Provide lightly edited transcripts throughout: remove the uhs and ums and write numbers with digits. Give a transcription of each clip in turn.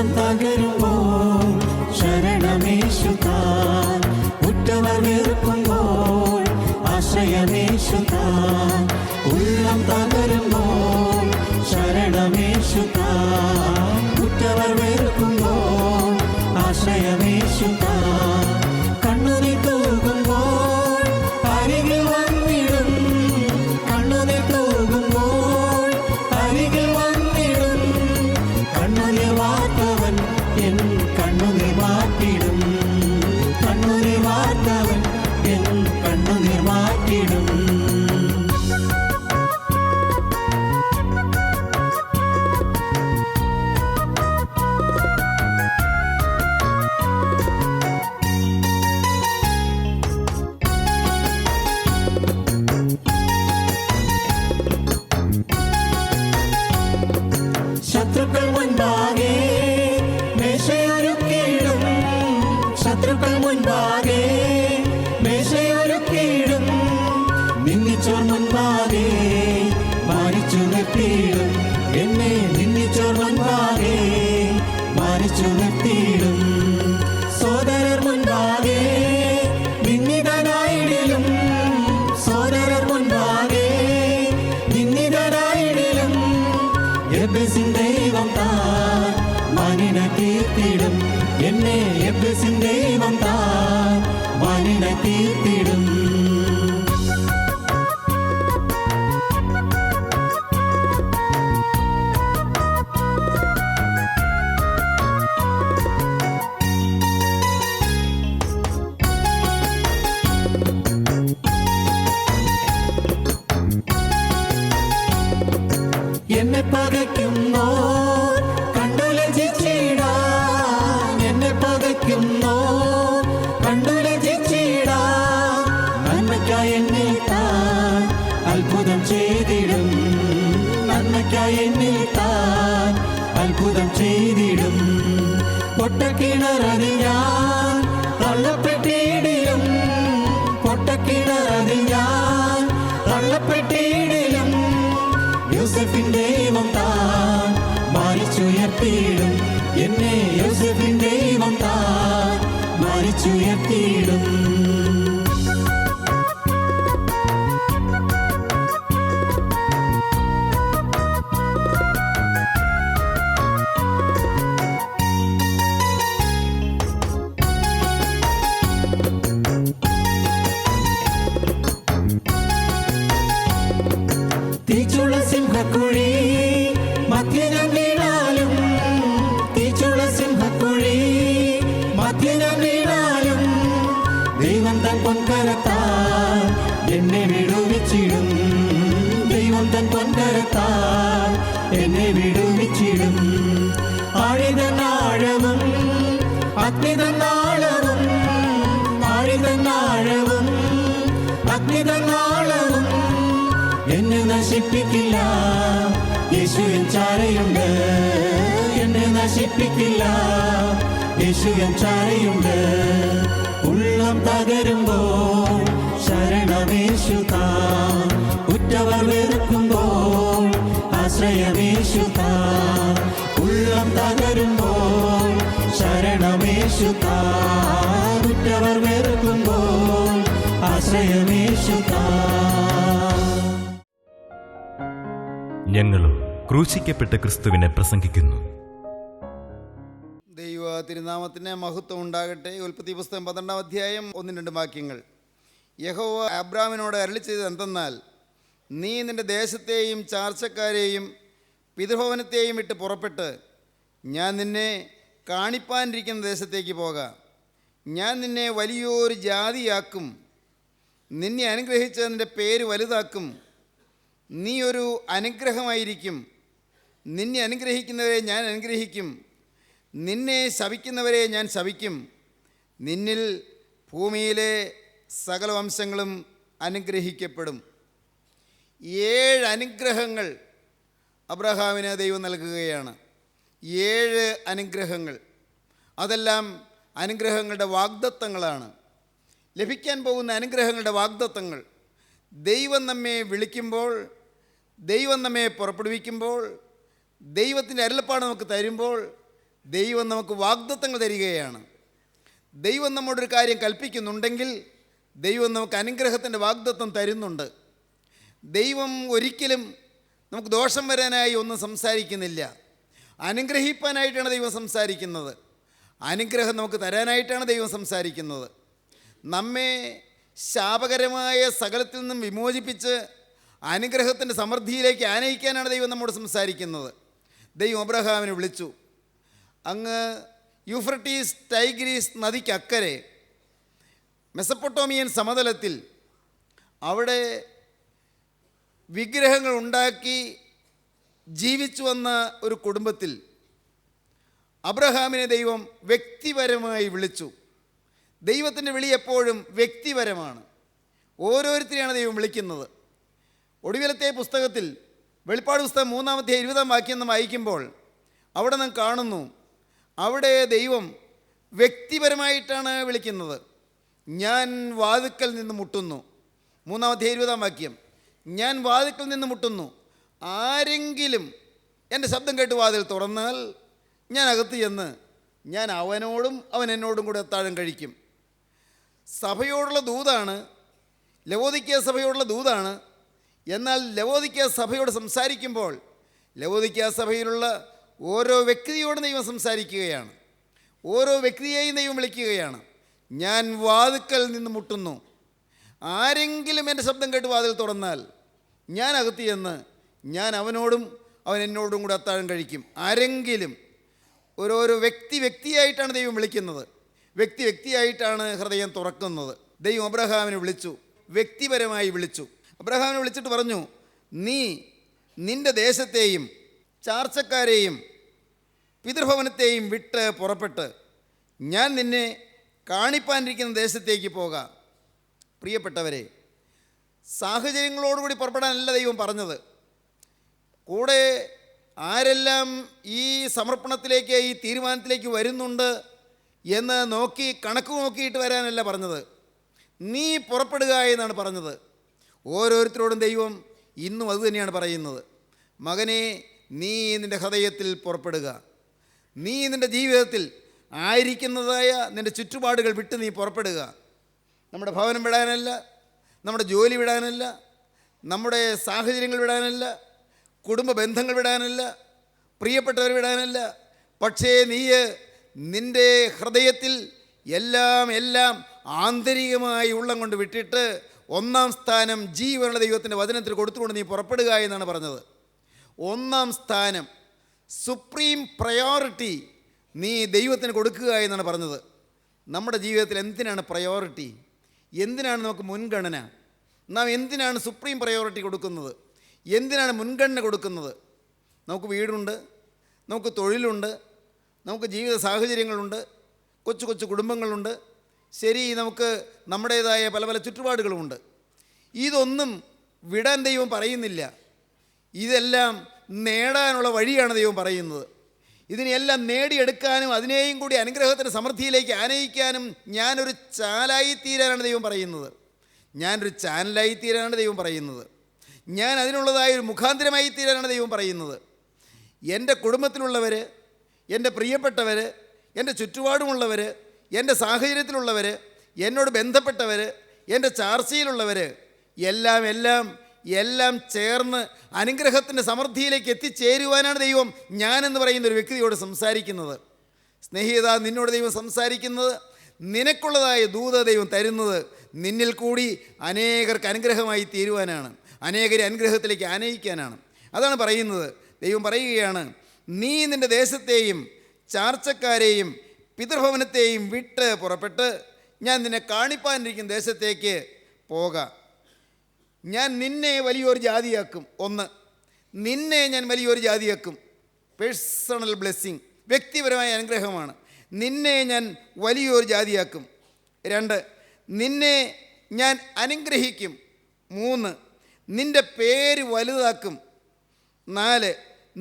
ഉള്ളം തകരുമ്പോൾ ശരണമേശുതാൻ, ഉറ്റവർ വെറുക്കുമ്പോൾ ആശ്രയമേശുതാൻ. ഉള്ളം തകരുമ്പോൾ ശരണമേശുതാൻ, ഉറ്റവർ വെറുക്കുമ്പോൾ ആശ്രയമേശുതാൻ. കണ്ണുനീർ തൂകുമ്പോൾ അരികിൽ വന്നിടും, കണ്ണുനീർ തൂകുമ്പോൾ അരികിൽ വന്നിടും. കണ്ണുനീർ വാർത്തവൻ എൻ കണ്ണുനീർ മാറ്റിടും, കണ്ണുനീർ വാർത്തവൻ എൻ കണ്ണുനീർ മാറ്റിടും. ശത്രുക്കൾ മുൻപാകെ മേശയൊരുക്കിയിടും, ശത്രുക്കൾ മുൻപാകെ മേശയൊരുക്കിയിടും. നിന്നിച്ചോർ മുൻപാകെ മാനിച്ചു നിർത്തിയിടും, എന്നെ നിന്നിച്ചോർ മുൻപാകെ മാനിച്ചു നിർത്തിയിടും. സോദരർ മുൻപാകെ നിന്ദിതനായിടിലും, സോദരർ മുൻപാകെ നിന്ദിതനായിടിലും. എബ്ബേസിൻ ദൈവം താൻ മാനിനെ തീർത്തിടും, എന്നെ എബ്ബേസിൻ ദൈവം താൻ മാനിനെ തീർത്തിടും. എന്നെ പകയ്ക്കുന്നോ കണ്ടു ലജിച്ചിടാൻ, എന്നെ പകയ്ക്കുന്നോ കണ്ടു ലജിച്ചിടാൻ. നന്മയ്ക്കായി എന്നെ താൻ അത്ഭുതം ചെയ്തിടും, നന്മയ്ക്കായി എന്നെ താൻ അത്ഭുതം ചെയ്തിടും. പൊട്ടക്കിണറതിൽ ഞാൻ തള്ളപ്പെട്ടിടിലും, പൊട്ടക്കിണറതിൽ ഞാൻ തള്ളപ്പെട്ടിടിലും. യോസേഫിൻ ദൈവം താൻ മാനിച്ചുയർത്തിയിടും, എന്നെ യോസേഫിൻ ദൈവം താൻ മാനിച്ചുയർത്തിയിടും. തീച്ചുള്ള സിംഹക്കുഴി മധ്യനം വീണാലും, തീച്ചുള്ള സിംഹക്കുഴി മധ്യനം വീണാലും. ദൈവം തൻ പൊൻകരത്താൽ എന്നെ വിടുവിച്ചിടും, ദൈവം തൻ പൊൻകരത്താൽ എന്നെ വിടുവിച്ചിടും. ആഴിതൻ ആഴവും അഗ്നിതൻ ആഴവും, ആഴിതൻ ആഴവും അഗ്നിതൻ ആഴവും എന്നെ നശിപ്പിക്കില്ല. യേശു എൻ ചാരയുണ്ട്, എന്നെ നശിപ്പിക്കില്ല. യേശു എൻ ചാരയുണ്ട്. ഉള്ളം തകരുമ്പോൾ ശരണമേശുതാൻ, ഉറ്റവർ വെറുക്കുമ്പോൾ ആശ്രയമേശുതാൻ. ഉള്ളം തകരുമ്പോൾ ശരണമേശുതാൻ, ഉറ്റവർ വെറുക്കുമ്പോൾ ആശ്രയമേശുതാൻ. ഞങ്ങളും ക്രൂശിക്കപ്പെട്ട ക്രിസ്തുവിനെ പ്രസംഗിക്കുന്നു. ദൈവ തിരുനാമത്തിന് മഹത്വം ഉണ്ടാകട്ടെ. ഉൽപ്പത്തി പുസ്തകം 12-ാം അധ്യായം 1-2 വാക്യങ്ങൾ. യഹോവ അബ്രാമിനോട് അരുളി ചെയ്തത് എന്തെന്നാൽ, നീ നിൻ്റെ ദേശത്തെയും ചാർച്ചക്കാരെയും പിതൃഭവനത്തെയും വിട്ട് പുറപ്പെട്ട് ഞാൻ നിന്നെ കാണിപ്പാനിരിക്കുന്ന ദേശത്തേക്ക് പോകാം. ഞാൻ നിന്നെ വലിയൊരു ജാതിയാക്കും, നിന്നെ അനുഗ്രഹിച്ച് നിൻ്റെ പേര് വലുതാക്കും. നീ ഒരു അനുഗ്രഹമായിരിക്കും. നിന്നെ അനുഗ്രഹിക്കുന്നവരെ ഞാൻ അനുഗ്രഹിക്കും, നിന്നെ ശപിക്കുന്നവരെ ഞാൻ ശപിക്കും. നിന്നിൽ ഭൂമിയിലെ സകല വംശങ്ങളും അനുഗ്രഹിക്കപ്പെടും. 7 അനുഗ്രഹങ്ങൾ അബ്രഹാമിന് ദൈവം നൽകുകയാണ്. 7 അനുഗ്രഹങ്ങൾ. അതെല്ലാം അനുഗ്രഹങ്ങളുടെ വാഗ്ദത്തങ്ങളാണ്. ലഭിക്കാൻ പോകുന്ന അനുഗ്രഹങ്ങളുടെ വാഗ്ദത്തങ്ങൾ. ദൈവം നമ്മെ വിളിക്കുമ്പോൾ, ദൈവം നമ്മെ പുറപ്പെടുവിക്കുമ്പോൾ, ദൈവത്തിൻ്റെ അരുളപ്പാട് നമുക്ക് തരുമ്പോൾ, ദൈവം നമുക്ക് വാഗ്ദത്തങ്ങൾ തരികയാണ്. ദൈവം നമ്മോടൊരു കാര്യം കൽപ്പിക്കുന്നുണ്ടെങ്കിൽ ദൈവം നമുക്ക് അനുഗ്രഹത്തിൻ്റെ വാഗ്ദത്തം തരുന്നുണ്ട്. ദൈവം ഒരിക്കലും നമുക്ക് ദോഷം വരാനായി ഒന്നും സംസാരിക്കുന്നില്ല. അനുഗ്രഹിപ്പാനായിട്ടാണ് ദൈവം സംസാരിക്കുന്നത്. അനുഗ്രഹം നമുക്ക് തരാനായിട്ടാണ് ദൈവം സംസാരിക്കുന്നത്. നമ്മെ ശാപകരമായ സകലത്തിൽ നിന്നും വിമോചിപ്പിച്ച് അനുഗ്രഹത്തിൻ്റെ സമൃദ്ധിയിലേക്ക് ആനയിക്കാനാണ് ദൈവം നമ്മോട് സംസാരിക്കുന്നത്. ദൈവം അബ്രഹാമിനെ വിളിച്ചു. അങ്ങ് യൂഫ്രട്ടീസ് ടൈഗ്രീസ് നദിക്കക്കരെ മെസപ്പൊട്ടോമിയൻ സമതലത്തിൽ അവിടെ വിഗ്രഹങ്ങൾ ഉണ്ടാക്കി ജീവിച്ചു വന്ന ഒരു കുടുംബത്തിൽ അബ്രഹാമിനെ ദൈവം വ്യക്തിപരമായി വിളിച്ചു. ദൈവത്തിൻ്റെ വിളി എപ്പോഴും വ്യക്തിപരമാണ്. ഓരോരുത്തരെയാണ് ദൈവം വിളിക്കുന്നത്. ഒടുവിലത്തെ പുസ്തകത്തിൽ വെളിപ്പാട് പുസ്തകം 3-ാം വാക്യം നാം വായിക്കുമ്പോൾ അവിടെ നാം കാണുന്നു, അവിടെ ദൈവം വ്യക്തിപരമായിട്ടാണ് വിളിക്കുന്നത്. ഞാൻ വാതിൽക്കൽ നിന്ന് മുട്ടുന്നു. 3-ാം വാക്യം, ഞാൻ വാതിൽക്കൽ നിന്ന് മുട്ടുന്നു. ആരെങ്കിലും എൻ്റെ ശബ്ദം കേട്ട് വാതിൽ തുറന്നാൽ ഞാൻ അകത്ത് ചെന്ന് ഞാൻ അവനോടും അവൻ എന്നോടും കൂടെ അത്താഴം കഴിക്കും. സഭയോടുള്ള ദൂതാണ്, ലവോദിക്ക സഭയോടുള്ള ദൂതാണ്. എന്നാൽ ലവോദിക്ക സഭയോട് സംസാരിക്കുമ്പോൾ ലവോദിക്ക സഭയിലുള്ള ഓരോ വ്യക്തിയോടും ദൈവം സംസാരിക്കുകയാണ്. ഓരോ വ്യക്തിയെയും ദൈവം വിളിക്കുകയാണ്. ഞാൻ വാതിൽക്കൽ നിന്ന് മുട്ടുന്നു. ആരെങ്കിലും എൻ്റെ ശബ്ദം കേട്ട് വാതിൽ തുറന്നാൽ ഞാൻ അകത്ത് ചെന്ന് ഞാൻ അവനോടും അവൻ എന്നോടും കൂടെ അത്താഴം കഴിക്കും. ആരെങ്കിലും, ഓരോരോ വ്യക്തിയായിട്ടാണ് ദൈവം വിളിക്കുന്നത്. വ്യക്തിയായിട്ടാണ് ഹൃദയം തുറക്കുന്നത്. ദൈവം അബ്രഹാമിനെ വിളിച്ചു, വ്യക്തിപരമായി വിളിച്ചു. അബ്രഹാമിനെ വിളിച്ചിട്ട് പറഞ്ഞു, നീ നിൻ്റെ ദേശത്തെയും ചാർച്ചക്കാരെയും പിതൃഭവനത്തെയും വിട്ട് പുറപ്പെട്ട് ഞാൻ നിന്നെ കാണിപ്പാനിരിക്കുന്ന ദേശത്തേക്ക് പോകാം. പ്രിയപ്പെട്ടവരെ, സാഹചര്യങ്ങളോടുകൂടി പുറപ്പെടാനല്ല ദൈവം പറഞ്ഞത്. കൂടെ ആരെല്ലാം ഈ സമർപ്പണത്തിലേക്ക്, ഈ തീരുമാനത്തിലേക്ക് വരുന്നുണ്ട് എന്ന് നോക്കി കണക്ക് നോക്കിയിട്ട് വരാനല്ല പറഞ്ഞത്. നീ പുറപ്പെടുക എന്നാണ് പറഞ്ഞത്. ഓരോരുത്തരോടും ദൈവം ഇന്നും അതുതന്നെയാണ് പറയുന്നത്. മകനെ, നീ നിൻ്റെ ഹൃദയത്തിൽ പുറപ്പെടുക. നീ നിൻ്റെ ജീവിതത്തിൽ ആയിരിക്കുന്നതായ നിൻ്റെ ചുറ്റുപാടുകൾ വിട്ട് നീ പുറപ്പെടുക. നമ്മുടെ ഭവനം വിടാനല്ല, നമ്മുടെ ജോലി വിടാനല്ല, നമ്മുടെ സാഹചര്യങ്ങൾ വിടാനല്ല, കുടുംബ ബന്ധങ്ങൾ വിടാനല്ല, പ്രിയപ്പെട്ടവർ വിടാനല്ല. പക്ഷേ നീ നിൻ്റെ ഹൃദയത്തിൽ എല്ലാം ആന്തരികമായി ഉള്ളം കൊണ്ട് വിട്ടിട്ട് 1-ാം സ്ഥാനം ജീവനുള്ള ദൈവത്തിൻ്റെ വചനത്തിൽ കൊടുത്തുകൊണ്ട് നീ പുറപ്പെടുക എന്നാണ് പറഞ്ഞത്. 1-ാം സ്ഥാനം, സുപ്രീം പ്രയോറിറ്റി നീ ദൈവത്തിന് കൊടുക്കുക എന്നാണ് പറഞ്ഞത്. നമ്മുടെ ജീവിതത്തിൽ എന്തിനാണ് പ്രയോറിറ്റി? എന്തിനാണ് നമുക്ക് മുൻഗണന? നാം എന്തിനാണ് സുപ്രീം പ്രയോറിറ്റി കൊടുക്കുന്നത്? എന്തിനാണ് മുൻഗണന കൊടുക്കുന്നത്? നമുക്ക് വീടുണ്ട്, നമുക്ക് തൊഴിലുണ്ട്, നമുക്ക് ജീവിത സാഹചര്യങ്ങളുണ്ട്, കൊച്ചു കൊച്ചു കുടുംബങ്ങളുണ്ട്. ശരി, നമുക്ക് നമ്മുടേതായ പല പല ചുറ്റുപാടുകളുമുണ്ട്. ഇതൊന്നും വിടാൻ ദൈവം പറയുന്നില്ല. ഇതെല്ലാം നേടാനുള്ള വഴിയാണ് ദൈവം പറയുന്നത്. ഇതിനെയെല്ലാം നേടിയെടുക്കാനും അതിനെയും കൂടി അനുഗ്രഹത്തിൻ്റെ സമൃദ്ധിയിലേക്ക് ആനയിക്കാനും ഞാനൊരു ചാലായി തീരാനാണ് ദൈവം പറയുന്നത്. ഞാനൊരു ചാനലായി തീരാനാണ് ദൈവം പറയുന്നത്. ഞാൻ അതിനുള്ളതായ ഒരു മുഖാന്തരമായി തീരാനാണ് ദൈവം പറയുന്നത്. എൻ്റെ കുടുംബത്തിലുള്ളവർ, എൻ്റെ പ്രിയപ്പെട്ടവർ, എൻ്റെ ചുറ്റുപാടുമുള്ളവർ, എൻ്റെ സാഹചര്യത്തിലുള്ളവർ, എന്നോട് ബന്ധപ്പെട്ടവർ, എൻ്റെ ചാർച്ചയിലുള്ളവർ എല്ലാം ചേർന്ന് അനുഗ്രഹത്തിൻ്റെ സമൃദ്ധിയിലേക്ക് എത്തിച്ചേരുവാനാണ് ദൈവം ഞാനെന്ന് പറയുന്ന ഒരു വ്യക്തിയോട് സംസാരിക്കുന്നത്. സ്നേഹിത, നിന്നോട് ദൈവം സംസാരിക്കുന്നത്, നിനക്കുള്ളതായ ദൂത ദൈവം തരുന്നത് നിന്നിൽ കൂടി അനേകർക്ക് അനുഗ്രഹമായി തീരുവാനാണ്, അനേകരെ അനുഗ്രഹത്തിലേക്ക് ആനയിക്കാനാണ്. അതാണ് പറയുന്നത്. ദൈവം പറയുകയാണ്, നീ നിൻ്റെ ദേശത്തെയും ചാർച്ചക്കാരെയും പിതൃഭവനത്തെയും വിട്ട് പുറപ്പെട്ട് ഞാൻ നിന്നെ കാണിപ്പാനിരിക്കുന്ന ദേശത്തേക്ക് പോകാം. ഞാൻ നിന്നെ വലിയൊരു ജാതിയാക്കും. 1, നിന്നെ ഞാൻ വലിയൊരു ജാതിയാക്കും. പേഴ്സണൽ ബ്ലെസ്സിങ്, വ്യക്തിപരമായ അനുഗ്രഹമാണ്. നിന്നെ ഞാൻ വലിയൊരു ജാതിയാക്കും. 2, നിന്നെ ഞാൻ അനുഗ്രഹിക്കും. 3, നിൻ്റെ പേര് വലുതാക്കും. 4,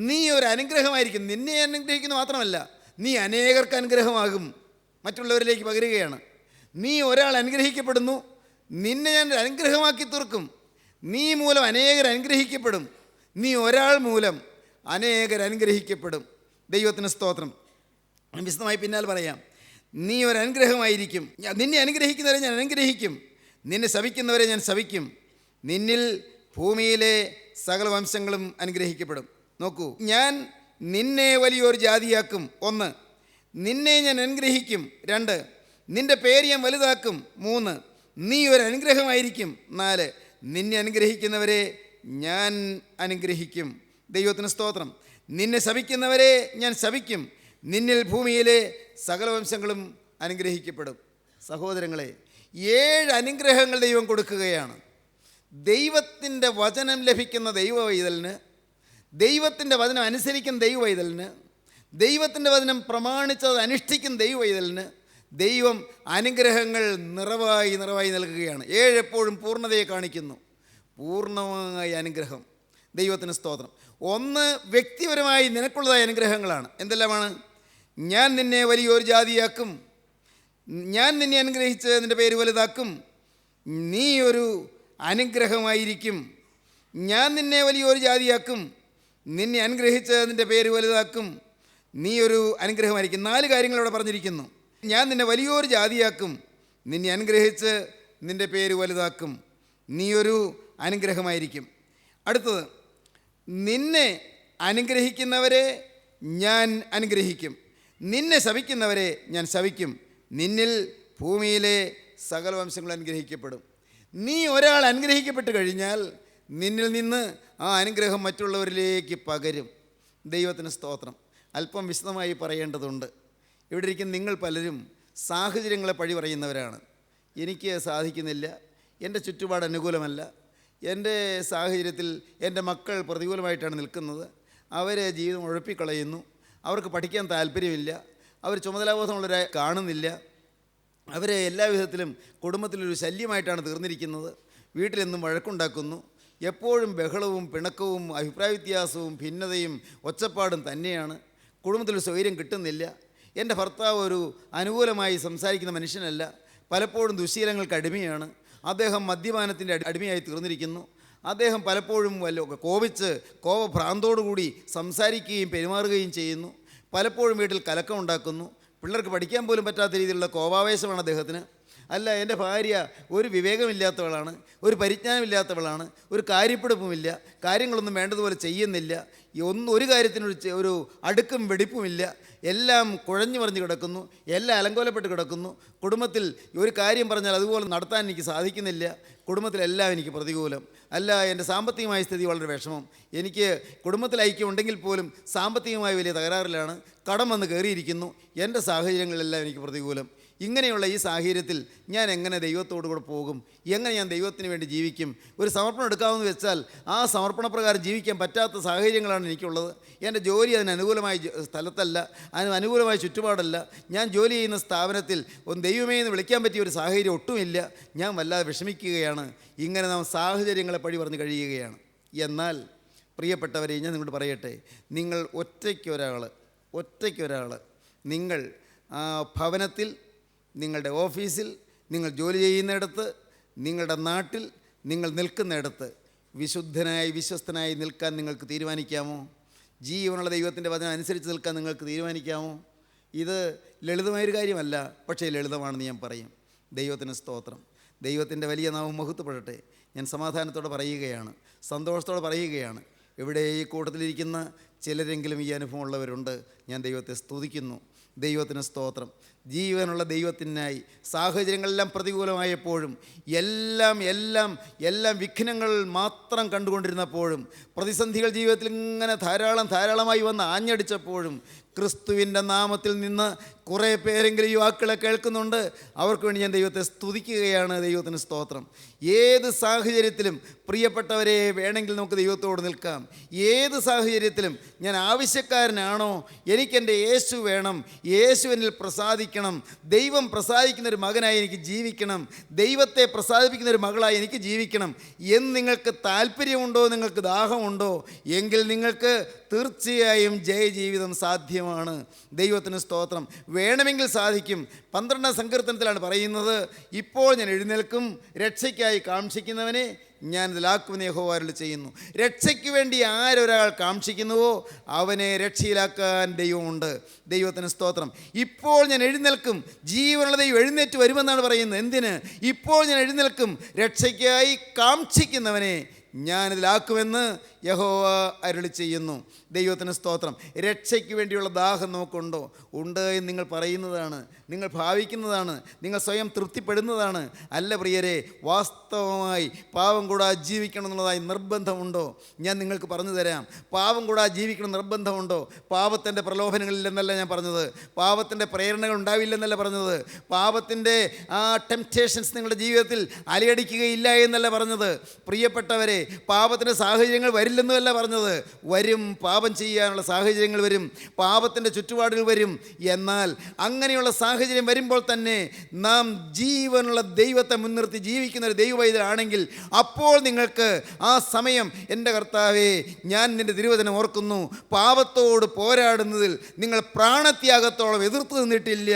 നീ ഒരു അനുഗ്രഹമായിരിക്കും. നിന്നെ അനുഗ്രഹിക്കുന്നു മാത്രമല്ല, നീ അനേകർക്ക് അനുഗ്രഹമാകും, മറ്റുള്ളവരിലേക്ക് പകരുകയാണ്. നീ ഒരാൾ അനുഗ്രഹിക്കപ്പെടുന്നു, നിന്നെ ഞാൻ അനുഗ്രഹമാക്കി തീർക്കും. നീ മൂലം അനേകർ അനുഗ്രഹിക്കപ്പെടും. നീ ഒരാൾ മൂലം അനേകർ അനുഗ്രഹിക്കപ്പെടും. ദൈവത്തിന് സ്തോത്രം. വിശദമായി പിന്നാൽ പറയാം. നീ ഒരു അനുഗ്രഹമായിരിക്കും. നിന്നെ അനുഗ്രഹിക്കുന്നവരെ ഞാൻ അനുഗ്രഹിക്കും, നിന്നെ ശപിക്കുന്നവരെ ഞാൻ ശപിക്കും. നിന്നിൽ ഭൂമിയിലെ സകല വംശങ്ങളും അനുഗ്രഹിക്കപ്പെടും. നോക്കൂ, ഞാൻ നിന്നെ വലിയൊരു ജാതിയാക്കും. 1, നിന്നെ ഞാൻ അനുഗ്രഹിക്കും. 2, നിന്റെ പേര് ഞാൻ വലുതാക്കും. 3, നീ ഒരു അനുഗ്രഹമായിരിക്കും. 4, നിന്നെ അനുഗ്രഹിക്കുന്നവരെ ഞാൻ അനുഗ്രഹിക്കും. ദൈവത്തിന് സ്തോത്രം. നിന്നെ ശപിക്കുന്നവരെ ഞാൻ ശപിക്കും, നിന്നിൽ ഭൂമിയിലെ സകല വംശങ്ങളും അനുഗ്രഹിക്കപ്പെടും. സഹോദരങ്ങളെ, 7 അനുഗ്രഹങ്ങൾ ദൈവം കൊടുക്കുകയാണ്. ദൈവത്തിൻ്റെ വചനം ലഭിക്കുന്ന ദൈവവൈതലിന്, ദൈവത്തിൻ്റെ വചനം അനുസരിക്കുന്ന ദൈവവൈതലിന്, ദൈവത്തിൻ്റെ വചനം പ്രമാണിച്ചത് അനുഷ്ഠിക്കുന്ന ദൈവവൈതലിന് ദൈവം അനുഗ്രഹങ്ങൾ നിറവായി നൽകുകയാണ്. 7 എപ്പോഴും പൂർണ്ണതയെ കാണിക്കുന്നു. പൂർണ്ണമായ അനുഗ്രഹം. ദൈവത്തിന് സ്തോത്രം. 1 വ്യക്തിപരമായി നിനക്കുള്ളതായ അനുഗ്രഹങ്ങളാണ്. എന്തെല്ലാമാണ്? ഞാൻ നിന്നെ വലിയൊരു ജാതിയാക്കും, ഞാൻ നിന്നെ അനുഗ്രഹിച്ച് നിൻ്റെ പേര് വലുതാക്കും, നീ ഒരു അനുഗ്രഹമായിരിക്കും. ഞാൻ നിന്നെ വലിയൊരു ജാതിയാക്കും, നിന്നെ അനുഗ്രഹിച്ച് നിൻ്റെ പേര് വലുതാക്കും, നീ ഒരു അനുഗ്രഹമായിരിക്കും. 4 കാര്യങ്ങൾ ഇവിടെ പറഞ്ഞിരിക്കുന്നു. ഞാൻ നിന്നെ വലിയൊരു ജാതിയാക്കും, നിന്നെ അനുഗ്രഹിച്ച് നിൻ്റെ പേര് വലുതാക്കും, നീ ഒരു അനുഗ്രഹമായിരിക്കും. അടുത്തത്, നിന്നെ അനുഗ്രഹിക്കുന്നവരെ ഞാൻ അനുഗ്രഹിക്കും, നിന്നെ ശപിക്കുന്നവരെ ഞാൻ ശപിക്കും, നിന്നിൽ ഭൂമിയിലെ സകല വംശങ്ങൾ അനുഗ്രഹിക്കപ്പെടും. നീ ഒരാൾ അനുഗ്രഹിക്കപ്പെട്ട് കഴിഞ്ഞാൽ നിന്നിൽ നിന്ന് ആ അനുഗ്രഹം മറ്റുള്ളവരിലേക്ക് പകരും. ദൈവത്തിന് സ്തോത്രം. അല്പം വിശദമായി പറയേണ്ടതുണ്ട്. ഇവിടെ ഇരിക്കുന്ന നിങ്ങൾ പലരും സാഹചര്യങ്ങളെ പഴി പറയുന്നവരാണ്. എനിക്ക് സാധിക്കുന്നില്ല, എൻ്റെ ചുറ്റുപാട് അനുകൂലമല്ല, എൻ്റെ സാഹചര്യത്തിൽ എൻ്റെ മക്കൾ പ്രതികൂലമായിട്ടാണ് നിൽക്കുന്നത്, അവർ ജീവിതം ഉഴപ്പിക്കളയുന്നു, അവർക്ക് പഠിക്കാൻ താല്പര്യമില്ല, അവർ ചുമതലാബോധമുള്ളവരെ കാണുന്നില്ല, അവരെ എല്ലാ വിധത്തിലും കുടുംബത്തിലൊരു ശല്യമായിട്ടാണ് തീർന്നിരിക്കുന്നത്, വീട്ടിലെന്നും വഴക്കുണ്ടാക്കുന്നു, എപ്പോഴും ബഹളവും പിണക്കവും അഭിപ്രായ വ്യത്യാസവും ഭിന്നതയും ഒച്ചപ്പാടും തന്നെയാണ്, കുടുംബത്തിലൊരു സൗകര്യം കിട്ടുന്നില്ല, എൻ്റെ ഭർത്താവ് ഒരു അനുകൂലമായി സംസാരിക്കുന്ന മനുഷ്യനല്ല, പലപ്പോഴും ദുശ്ശീലങ്ങൾക്ക് അടിമയാണ്, അദ്ദേഹം മദ്യപാനത്തിൻ്റെ അടിമയായി തീർന്നിരിക്കുന്നു, അദ്ദേഹം പലപ്പോഴും കോപഭ്രാന്തോടുകൂടി സംസാരിക്കുകയും പെരുമാറുകയും ചെയ്യുന്നു, പലപ്പോഴും വീട്ടിൽ കലക്കമുണ്ടാക്കുന്നു, പിള്ളേർക്ക് പഠിക്കാൻ പോലും പറ്റാത്ത രീതിയിലുള്ള കോപാവേശമാണ് അദ്ദേഹത്തിന്. അല്ല, എൻ്റെ ഭാര്യ ഒരു വിവേകമില്ലാത്തവളാണ്, ഒരു പരിജ്ഞാനമില്ലാത്തവളാണ്, ഒരു കാര്യപ്പെടുപ്പുമില്ല, കാര്യങ്ങളൊന്നും വേണ്ടതുപോലെ ചെയ്യുന്നില്ല, ഒരു കാര്യത്തിനൊരു അടുക്കും വെടിപ്പുമില്ല, എല്ലാം കുഴഞ്ഞു മറിഞ്ഞ് കിടക്കുന്നു, എല്ലാം അലങ്കോലപ്പെട്ട് കിടക്കുന്നു, കുടുംബത്തിൽ ഒരു കാര്യം പറഞ്ഞാൽ അതുപോലെ നടത്താൻ എനിക്ക് സാധിക്കുന്നില്ല, കുടുംബത്തിലെല്ലാം എനിക്ക് പ്രതികൂലം, അല്ല എൻ്റെ സാമ്പത്തികമായ സ്ഥിതി വളരെ വിഷമം, എനിക്ക് കുടുംബത്തിൽ ഐക്യം ഉണ്ടെങ്കിൽ പോലും സാമ്പത്തികമായ വലിയ തകരാറിലാണ്, കടം വന്ന് കയറിയിരിക്കുന്നു, എൻ്റെ സാഹചര്യങ്ങളെല്ലാം എനിക്ക് പ്രതികൂലം. ഇങ്ങനെയുള്ള ഈ സാഹചര്യത്തിൽ ഞാൻ എങ്ങനെ ദൈവത്തോടു കൂടെ പോകും? എങ്ങനെ ഞാൻ ദൈവത്തിന് വേണ്ടി ജീവിക്കും? ഒരു സമർപ്പണം എടുക്കാമെന്ന് വെച്ചാൽ ആ സമർപ്പണപ്രകാരം ജീവിക്കാൻ പറ്റാത്ത സാഹചര്യങ്ങളാണ് എനിക്കുള്ളത്. എൻ്റെ ജോലി അതിന് അനുകൂലമായ സ്ഥലത്തല്ല, അതിന് അനുകൂലമായ ചുറ്റുപാടല്ല, ഞാൻ ജോലി ചെയ്യുന്ന സ്ഥാപനത്തിൽ ദൈവമേ എന്ന് വിളിക്കാൻ പറ്റിയ ഒരു സാഹചര്യം ഒട്ടുമില്ല, ഞാൻ വല്ലാതെ വിഷമിക്കുകയാണ്. ഇങ്ങനെ നാം സാഹചര്യങ്ങളെ പഴി പറഞ്ഞ് കഴിയുകയാണ്. എന്നാൽ പ്രിയപ്പെട്ടവരെ, ഞാൻ നിങ്ങളോട് പറയട്ടെ, നിങ്ങൾ ഒറ്റയ്ക്കൊരാൾ നിങ്ങൾ ഭവനത്തിൽ, നിങ്ങളുടെ ഓഫീസിൽ, നിങ്ങൾ ജോലി ചെയ്യുന്നിടത്ത്, നിങ്ങളുടെ നാട്ടിൽ, നിങ്ങൾ നിൽക്കുന്നിടത്ത് വിശുദ്ധനായി വിശ്വസ്തനായി നിൽക്കാൻ നിങ്ങൾക്ക് തീരുമാനിക്കാമോ? ജീവനുള്ള ദൈവത്തിൻ്റെ വചനം അനുസരിച്ച് നിൽക്കാൻ നിങ്ങൾക്ക് തീരുമാനിക്കാമോ? ഇത് ലളിതമായൊരു കാര്യമല്ല, പക്ഷേ ലളിതമാണെന്ന് ഞാൻ പറയും. ദൈവത്തിന് സ്തോത്രം. ദൈവത്തിൻ്റെ വലിയ നാമം മഹത്വപ്പെടട്ടെ. ഞാൻ സമാധാനത്തോടെ പറയുകയാണ്, സന്തോഷത്തോടെ പറയുകയാണ്. ഇവിടെ ഈ കൂട്ടത്തിലിരിക്കുന്ന ചിലരെങ്കിലും ഈ അനുഭവമുള്ളവരുണ്ട്. ഞാൻ ദൈവത്തെ സ്തുതിക്കുന്നു. ദൈവത്തിന് സ്തോത്രം. ജീവനുള്ള ദൈവത്തിനായി സാഹചര്യങ്ങളെല്ലാം പ്രതികൂലമായപ്പോഴും എല്ലാം വിഘ്നങ്ങൾ മാത്രം കണ്ടുകൊണ്ടിരുന്നപ്പോഴും പ്രതിസന്ധികൾ ജീവിതത്തിൽ ഇങ്ങനെ ധാരാളമായി വന്ന് ആഞ്ഞടിച്ചപ്പോഴും ക്രിസ്തുവിൻ്റെ നാമത്തിൽ നിന്ന് കുറേ പേരെങ്കിലും ഈ വാക്കുകളെ കേൾക്കുന്നുണ്ട്. അവർക്ക് വേണ്ടി ഞാൻ ദൈവത്തെ സ്തുതിക്കുകയാണ്. ദൈവത്തിന് സ്തോത്രം. ഏത് സാഹചര്യത്തിലും പ്രിയപ്പെട്ടവരെ, വേണമെങ്കിൽ നമുക്ക് ദൈവത്തോട് നിൽക്കാം. ഏത് സാഹചര്യത്തിലും ഞാൻ ആവശ്യക്കാരനാണോ, എനിക്കെൻ്റെ യേശു വേണം, യേശുവിനിൽ പ്രസാദിക്കണം, ദൈവം പ്രസാദിക്കുന്നൊരു മകനായി എനിക്ക് ജീവിക്കണം, ദൈവത്തെ പ്രസാദിപ്പിക്കുന്നൊരു മകളായി എനിക്ക് ജീവിക്കണം എന്ന് നിങ്ങൾക്ക് താല്പര്യമുണ്ടോ, നിങ്ങൾക്ക് ദാഹമുണ്ടോ, എങ്കിൽ നിങ്ങൾക്ക് തീർച്ചയായും ജയജീവിതം സാധ്യമാണ്. ദൈവത്തിന് സ്തോത്രം. വേണമെങ്കിൽ സാധിക്കും. 12-ാം സങ്കീർത്തനത്തിലാണ് പറയുന്നത്, ഇപ്പോൾ ഞാൻ എഴുന്നേൽക്കും, രക്ഷയ്ക്കായി കാക്ഷിക്കുന്നവനെ ഞാൻ ഇതിലാക്കുമെന്ന് യഹോവ അരുളി ചെയ്യുന്നു. രക്ഷയ്ക്ക് വേണ്ടി ആരൊരാൾ കാക്ഷിക്കുന്നുവോ അവനെ രക്ഷയിലാക്കാൻ ദൈവമുണ്ട്. ദൈവത്തിന് സ്തോത്രം. ഇപ്പോൾ ഞാൻ എഴുന്നേൽക്കും, ജീവനുള്ള ദൈവം എഴുന്നേറ്റ് വരുമെന്നാണ് പറയുന്നത്. എന്തിന്? ഇപ്പോൾ ഞാൻ എഴുന്നേൽക്കും, രക്ഷയ്ക്കായി കാക്ഷിക്കുന്നവനെ ഞാനിതിലാക്കുമെന്ന് യഹോവ അരുളി ചെയ്യുന്നു. ദൈവത്തിന് സ്തോത്രം. രക്ഷയ്ക്ക് വേണ്ടിയുള്ള ദാഹം നമുക്കുണ്ടോ? ഉണ്ട് എന്ന് നിങ്ങൾ പറയുന്നതാണ്, നിങ്ങൾ ഭാവിക്കുന്നതാണ്, നിങ്ങൾ സ്വയം തൃപ്തിപ്പെടുന്നതാണ്. അല്ല പ്രിയരെ, വാസ്തവമായി പാവം കൂടാതെ ജീവിക്കണം എന്നുള്ളതായി നിർബന്ധമുണ്ടോ? ഞാൻ നിങ്ങൾക്ക് പറഞ്ഞു തരാം. പാവം കൂടാതെ ജീവിക്കണം നിർബന്ധമുണ്ടോ? പാപത്തിൻ്റെ പ്രലോഭനങ്ങളില്ലെന്നല്ല ഞാൻ പറഞ്ഞത്, പാപത്തിൻ്റെ പ്രേരണകൾ ഉണ്ടാവില്ലെന്നല്ല പറഞ്ഞത്, പാപത്തിൻ്റെ ആ ടെംപ്റ്റേഷൻസ് നിങ്ങളുടെ ജീവിതത്തിൽ അലയടിക്കുകയില്ല എന്നല്ല പറഞ്ഞത്. പ്രിയപ്പെട്ടവരെ, പാപത്തിൻ്റെ സാഹചര്യങ്ങൾ വരില്ലെന്നുമല്ല പറഞ്ഞത്. വരും, പാപം ചെയ്യാനുള്ള സാഹചര്യങ്ങൾ വരും, പാപത്തിൻ്റെ ചുറ്റുപാടുകൾ വരും. എന്നാൽ അങ്ങനെയുള്ള സാഹചര്യം വരുമ്പോൾ തന്നെ നാം ജീവനുള്ള ദൈവത്തെ മുൻനിർത്തി ജീവിക്കുന്ന ഒരു ദൈവവൈദ്യരാണെങ്കിൽ അപ്പോൾ നിങ്ങൾക്ക് ആ സമയം, എൻ്റെ കർത്താവേ, ഞാൻ നിൻ്റെ തിരുവചനം ഓർക്കുന്നു, പാപത്തോട് പോരാടുന്നതിൽ നിങ്ങൾ പ്രാണത്യാഗത്തോളം എതിർത്ത് നിന്നിട്ടില്ല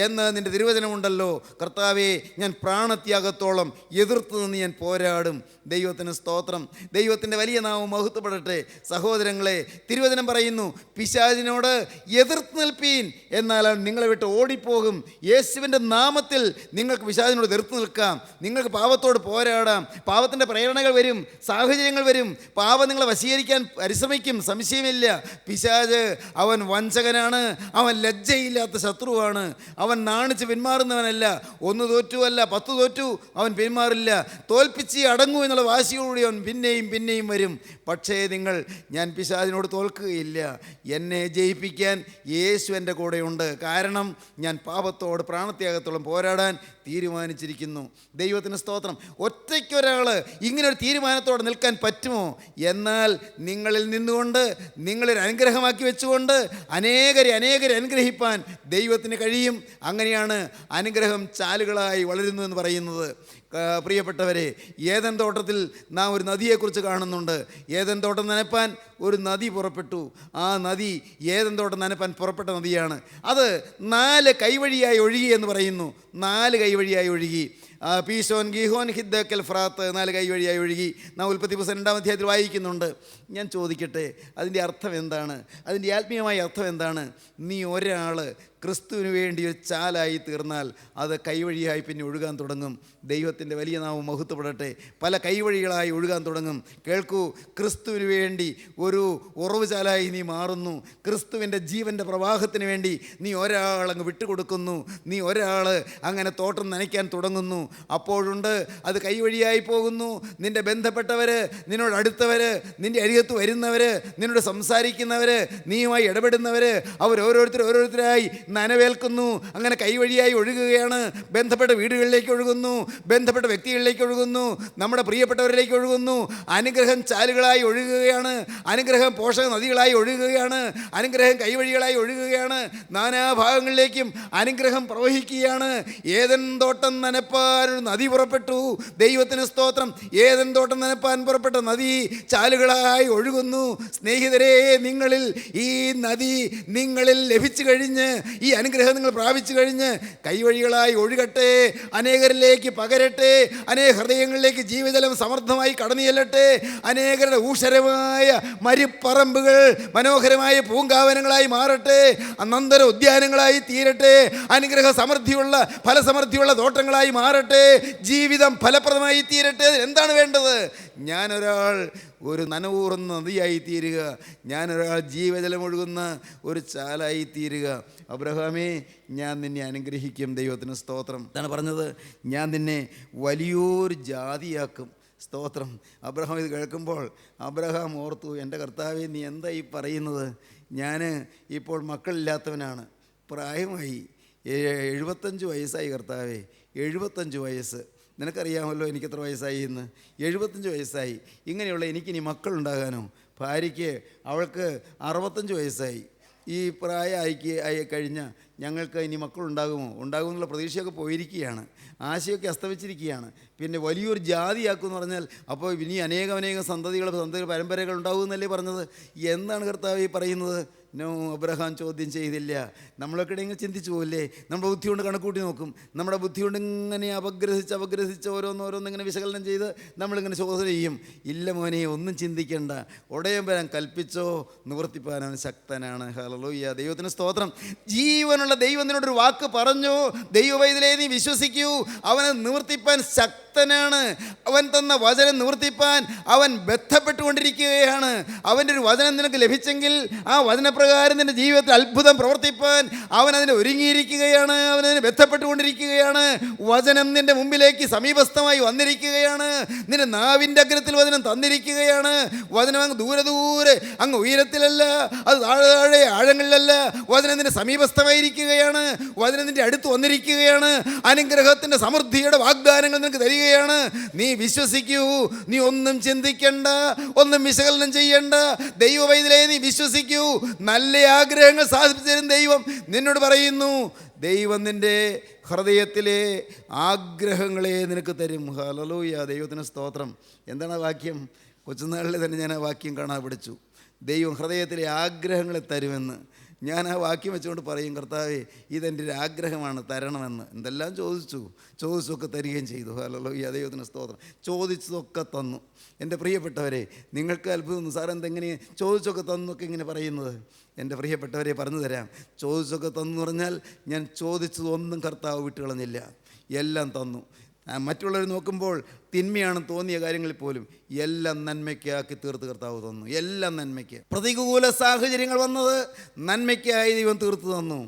എന്ന് നിൻ്റെ തിരുവചനമുണ്ടല്ലോ. കർത്താവേ, ഞാൻ പ്രാണത്യാഗത്തോളം എതിർത്ത് നിന്ന് ഞാൻ പോരാടും. ദൈവത്തിന് സ്തോത്രം. ദൈവത്തിൻ്റെ വലിയ നാമം മഹത്വപ്പെടട്ടെ. സഹോദരങ്ങളെ, തിരുവചനം പറയുന്നു, പിശാചിനോട് എതിർത്ത് നിൽപ്പീൻ, എന്നാൽ അവൻ നിങ്ങളെ വിട്ട് ഓടിപ്പോകും. യേശുവിൻ്റെ നാമത്തിൽ നിങ്ങൾക്ക് പിശാചിനോട് എതിർത്ത് നിൽക്കാം, നിങ്ങൾക്ക് പാപത്തോട് പോരാടാം. പാപത്തിൻ്റെ പ്രേരണകൾ വരും, സാഹചര്യങ്ങൾ വരും, പാപം നിങ്ങളെ വശീകരിക്കാൻ പരിശ്രമിക്കും, സംശയമില്ല. പിശാച് അവൻ വഞ്ചകനാണ്, അവൻ ലജ്ജയില്ലാത്ത ശത്രുവാണ്, അവൻ നാണിച്ച് പിന്മാറുന്നവനല്ല. 1 തോറ്റുവല്ല 10 തോറ്റു അവൻ പിന്മാറില്ല. തോൽപ്പിച്ച് അടങ്ങൂ എന്നുള്ള വാശിയോടുകൂടി അവൻ പിന്നെയും പിന്നെയും വരും. പക്ഷേ ഞാൻ പിശാചിനോട് തോൽക്കുകയില്ല. എന്നെ ജയിപ്പിക്കാൻ യേശു എൻ്റെ കൂടെയുണ്ട്. കാരണം ഞാൻ പാപത്തോട് പ്രാണത്യാഗത്തോളം പോരാടാൻ തീരുമാനിച്ചിരിക്കുന്നു. ദൈവത്തിന് സ്തോത്രം. ഒറ്റയ്ക്കൊരാൾ ഇങ്ങനൊരു തീരുമാനത്തോടെ നിൽക്കാൻ പറ്റുമോ? എന്നാൽ നിങ്ങളിൽ നിന്നുകൊണ്ട്, നിങ്ങളൊരു അനുഗ്രഹമാക്കി വെച്ചുകൊണ്ട് അനേകരെ അനുഗ്രഹിപ്പാൻ ദൈവത്തിന് കഴിയും. അങ്ങനെയാണ് അനുഗ്രഹം ചാലുകളായി വളരുന്നു എന്ന് പറയുന്നത്. പ്രിയപ്പെട്ടവരെ, ഏദൻ തോട്ടത്തിൽ നാം ഒരു നദിയെക്കുറിച്ച് കാണുന്നുണ്ട്. ഏദൻ തോട്ടം നനപ്പാൻ ഒരു നദി പുറപ്പെട്ടു. ആ നദി ഏദൻ തോട്ടം നനപ്പാൻ പുറപ്പെട്ട നദിയാണ്. അത് 4 കൈവഴിയായി ഒഴുകി എന്ന് പറയുന്നു. 4 കൈവഴിയായി ഒഴുകി. പീശോൻ, ഗീഹോൻ, ഹിദ്ദക്കൽ, ഫ്രാത്ത് 4 കൈവഴിയായി ഒഴുകി. നാം ഉൽപ്പത്തി പുസ്തകം 2-ാം അധ്യായത്തിൽ വായിക്കുന്നുണ്ട്. ഞാൻ ചോദിക്കട്ടെ, അതിൻ്റെ അർത്ഥം എന്താണ്? അതിൻ്റെ ആത്മീയമായ അർത്ഥം എന്താണ്? നീ ഒരാൾ ക്രിസ്തുവിന് വേണ്ടി ഒരു ചാലായി തീർന്നാൽ അത് കൈവഴിയായി പിന്നെ ഒഴുകാൻ തുടങ്ങും. ദൈവത്തിൻ്റെ വലിയ നാമം മഹത്വപ്പെടട്ടെ. പല കൈവഴികളായി ഒഴുകാൻ തുടങ്ങും. കേൾക്കൂ, ക്രിസ്തുവിന് വേണ്ടി ഒരു ഉറവ് ചാലായി നീ മാറുന്നു. ക്രിസ്തുവിൻ്റെ ജീവൻ്റെ പ്രവാഹത്തിന് വേണ്ടി നീ ഒരാളങ്ങ് വിട്ടുകൊടുക്കുന്നു. നീ ഒരാൾ അങ്ങനെ തോട്ടം നനയ്ക്കാൻ തുടങ്ങുന്നു. അപ്പോഴുണ്ട് അത് കൈവഴിയായി പോകുന്നു. നിൻ്റെ ബന്ധപ്പെട്ടവർ, നിന്നോട് അടുത്തവർ, നിൻ്റെ അരികത്ത് വരുന്നവർ, നിന്നോട് സംസാരിക്കുന്നവർ, നീയുമായി ഇടപെടുന്നവർ, ഓരോരുത്തരായി നനവേൽക്കുന്നു. അങ്ങനെ കൈവഴിയായി ഒഴുകുകയാണ്. ബന്ധപ്പെട്ട വീടുകളിലേക്ക് ഒഴുകുന്നു, ബന്ധപ്പെട്ട വ്യക്തികളിലേക്ക് ഒഴുകുന്നു, നമ്മുടെ പ്രിയപ്പെട്ടവരിലേക്ക് ഒഴുകുന്നു. അനുഗ്രഹം ചാലുകളായി ഒഴുകുകയാണ്, അനുഗ്രഹം പോഷക നദികളായി ഒഴുകുകയാണ്, അനുഗ്രഹം കൈവഴികളായി ഒഴുകുകയാണ്. നാനാഭാഗങ്ങളിലേക്കും അനുഗ്രഹം പ്രവഹിക്കുകയാണ്. ഏദൻ തോട്ടം നനപ്പാൻ ഒരു നദി പുറപ്പെട്ടു. ദൈവത്തിന് സ്തോത്രം. ഏദൻ തോട്ടം നനപ്പാൻ പുറപ്പെട്ട നദി ചാലുകളായി ഒഴുകുന്നു. സ്നേഹിതരെ, ഈ നദി നിങ്ങളിൽ ലഭിച്ചു കഴിഞ്ഞ്, ഈ അനുഗ്രഹം നിങ്ങൾ പ്രാപിച്ചു കഴിഞ്ഞ് കൈവഴികളായി ഒഴുകട്ടെ, അനേകരിലേക്ക് പകരട്ടെ, അനേക ഹൃദയങ്ങളിലേക്ക് ജീവജലം സമൃദ്ധമായി കടന്നു ചെല്ലട്ടെ, അനേകരുടെ ഊഷരമായ മരുപ്പറമ്പുകൾ മനോഹരമായ പൂങ്കാവനങ്ങളായി മാറട്ടെ, അനന്തര ഉദ്യാനങ്ങളായി തീരട്ടെ, അനുഗ്രഹ സമൃദ്ധിയുള്ള ഫലസമൃദ്ധിയുള്ള തോട്ടങ്ങളായി മാറട്ടെ, ജീവിതം ഫലപ്രദമായി തീരട്ടെ. എന്താണ് വേണ്ടത്? ഞാനൊരാൾ ഒരു നനവൂറുന്ന നദിയായി തീരുക, ഞാനൊരാൾ ജീവജലം ഒഴുകുന്ന ഒരു ചാലായി തീരുക. അബ്രഹാമേ, ഞാൻ നിന്നെ അനുഗ്രഹിക്കും. ദൈവത്തിന് സ്തോത്രം. എന്താണ് പറഞ്ഞത്? ഞാൻ നിന്നെ വലിയൊരു ജാതിയാക്കും. സ്തോത്രം. അബ്രഹാം ഇത് കേൾക്കുമ്പോൾ അബ്രഹാം ഓർത്തു, എൻ്റെ കർത്താവേ, നീ എന്താ ഈ പറയുന്നത്? ഞാൻ ഇപ്പോൾ മക്കളില്ലാത്തവനാണ്, പ്രായമായി, 75 വയസ്സായി കർത്താവേ, 75 വയസ്സ്. നിനക്കറിയാമല്ലോ എനിക്കെത്ര വയസ്സായി എന്ന്. 75 വയസ്സായി. ഇങ്ങനെയുള്ള എനിക്കിനി മക്കളുണ്ടാകാനോ? ഭാര്യയ്ക്ക്, അവൾക്ക് 65 വയസ്സായി. ഈ ആയി കഴിഞ്ഞ ഞങ്ങൾക്ക് ഇനി മക്കളുണ്ടാകുമോ? ഉണ്ടാകുമെന്നുള്ള പ്രതീക്ഷയൊക്കെ പോയിരിക്കുകയാണ്, ആശയൊക്കെ അസ്തമിച്ചിരിക്കുകയാണ്. പിന്നെ വലിയൊരു ജാതിയാക്കുമെന്ന് പറഞ്ഞാൽ അപ്പോൾ ഇനി അനേകം സന്തതികൾ പരമ്പരകൾ ഉണ്ടാകുമെന്നല്ലേ പറഞ്ഞത്? എന്താണ് കർത്താവ് ഈ പറയുന്നത്? നോ, അബ്രഹാം ചോദ്യം ചെയ്തില്ല. നമ്മളൊക്കെ ഇങ്ങനെ ചിന്തിച്ചു പോകില്ലേ? നമ്മുടെ ബുദ്ധി കൊണ്ട് കണക്കൂട്ടി നോക്കും. നമ്മുടെ ബുദ്ധി കൊണ്ട് ഇങ്ങനെ അപഗ്രഹിച്ച് ഓരോന്നിങ്ങനെ വിശകലനം ചെയ്ത് നമ്മളിങ്ങനെ ചോദ്യം ചെയ്യും. ഇല്ല മോനെ, ഒന്നും ചിന്തിക്കേണ്ട, ഉടയമ്പരാൻ കൽപ്പിച്ചോ, നിവർത്തിപ്പാൻ അവൻ ശക്തനാണ്. ഹല്ലേലൂയ, ദൈവത്തിന് സ്തോത്രം. ജീവനുള്ള ദൈവം നിന്നോടൊരു വാക്ക് പറഞ്ഞു, ദൈവവൈതലേ നീ വിശ്വസിക്കൂ, അവനെ നിവർത്തിപ്പാൻ ശക്തനാണ്. അവൻ തന്ന വചനം നിവർത്തിപ്പാൻ അവൻ ബന്ധപ്പെട്ടുകൊണ്ടിരിക്കുകയാണ്. അവൻ്റെ ഒരു വചനം നിനക്ക് ലഭിച്ചെങ്കിൽ ആ വചനപ്രകാരം നിൻ്റെ ജീവിതത്തിൽ അത്ഭുതം പ്രവർത്തിപ്പാൻ അവൻ അതിന് ഒരുങ്ങിയിരിക്കുകയാണ്. അവനതിന് ബന്ധപ്പെട്ടുകൊണ്ടിരിക്കുകയാണ്. വചനം നിൻ്റെ മുമ്പിലേക്ക് സമീപസ്ഥമായി വന്നിരിക്കുകയാണ്. നിൻ്റെ നാവിൻ്റെ അഗ്രത്തിൽ വചനം തന്നിരിക്കുകയാണ്. വചനം അങ്ങ് ദൂരെ അങ്ങ് ഉയരത്തിലല്ല, അത് താഴെ ആഴങ്ങളിലല്ല. വചനം നിൻ്റെ സമീപസ്ഥമായിരിക്കുകയാണ്. വചനം നിൻ്റെ അടുത്ത് വന്നിരിക്കുകയാണ്. അനുഗ്രഹത്തിൻ്റെ സമൃദ്ധിയുടെ വാഗ്ദാനങ്ങൾ നിനക്ക് തരികയാണ്. നീ വിശ്വസിക്കൂ, നീ ഒന്നും ചിന്തിക്കണ്ട, ഒന്നും വിശകലനം ചെയ്യണ്ട. ദൈവവൈതലേ നീ വിശ്വസിക്കൂ, നല്ല ആഗ്രഹങ്ങൾ സാധിച്ചു തരും ദൈവം. നിന്നോട് പറയുന്നു, ദൈവം നിൻ്റെ ഹൃദയത്തിലെ ആഗ്രഹങ്ങളെ നിനക്ക് തരും. ഹല്ലേലൂയ, ദൈവത്തിന് സ്തോത്രം. എന്താണ് ആ വാക്യം? കൊച്ചുനാളിൽ തന്നെ ഞാൻ ആ വാക്യം കാണാൻ പഠിച്ചു. ദൈവം ഹൃദയത്തിലെ ആഗ്രഹങ്ങളെ തരുമെന്ന്. ഞാൻ ആ വാക്യം വെച്ചുകൊണ്ട് പറയും, കർത്താവേ, ഇതെൻ്റെ ഒരു ആഗ്രഹമാണ്, തരണമെന്ന്. എന്തെല്ലാം ചോദിച്ചൊക്കെ തരികയും ചെയ്തു. ഹല്ലേലൂയ, ദൈവത്തിന് സ്തോത്രം. ചോദിച്ചതൊക്കെ തന്നു. എൻ്റെ പ്രിയപ്പെട്ടവരെ, നിങ്ങൾക്ക് അത്ഭുതം, സാർ എന്തെങ്ങനെ ചോദിച്ചൊക്കെ തന്നൊക്കെ ഇങ്ങനെ പറയുന്നത്? എൻ്റെ പ്രിയപ്പെട്ടവരെ, പറഞ്ഞു തരാം. ചോദിച്ചൊക്കെ തന്നു പറഞ്ഞാൽ ഞാൻ ചോദിച്ചതൊന്നും കർത്താവ് വിട്ടുകളഞ്ഞില്ല, എല്ലാം തന്നു. മറ്റുള്ളവർ നോക്കുമ്പോൾ തിന്മയാണെന്ന് തോന്നിയ കാര്യങ്ങളിൽ പോലും എല്ലാം നന്മയ്ക്കാക്കി തീർത്ത് കർത്താവ് തന്നു. എല്ലാം നന്മയ്ക്ക്. പ്രതികൂല സാഹചര്യങ്ങൾ വന്നത് നന്മയ്ക്കായി ദൈവം തീർത്തു തന്നു.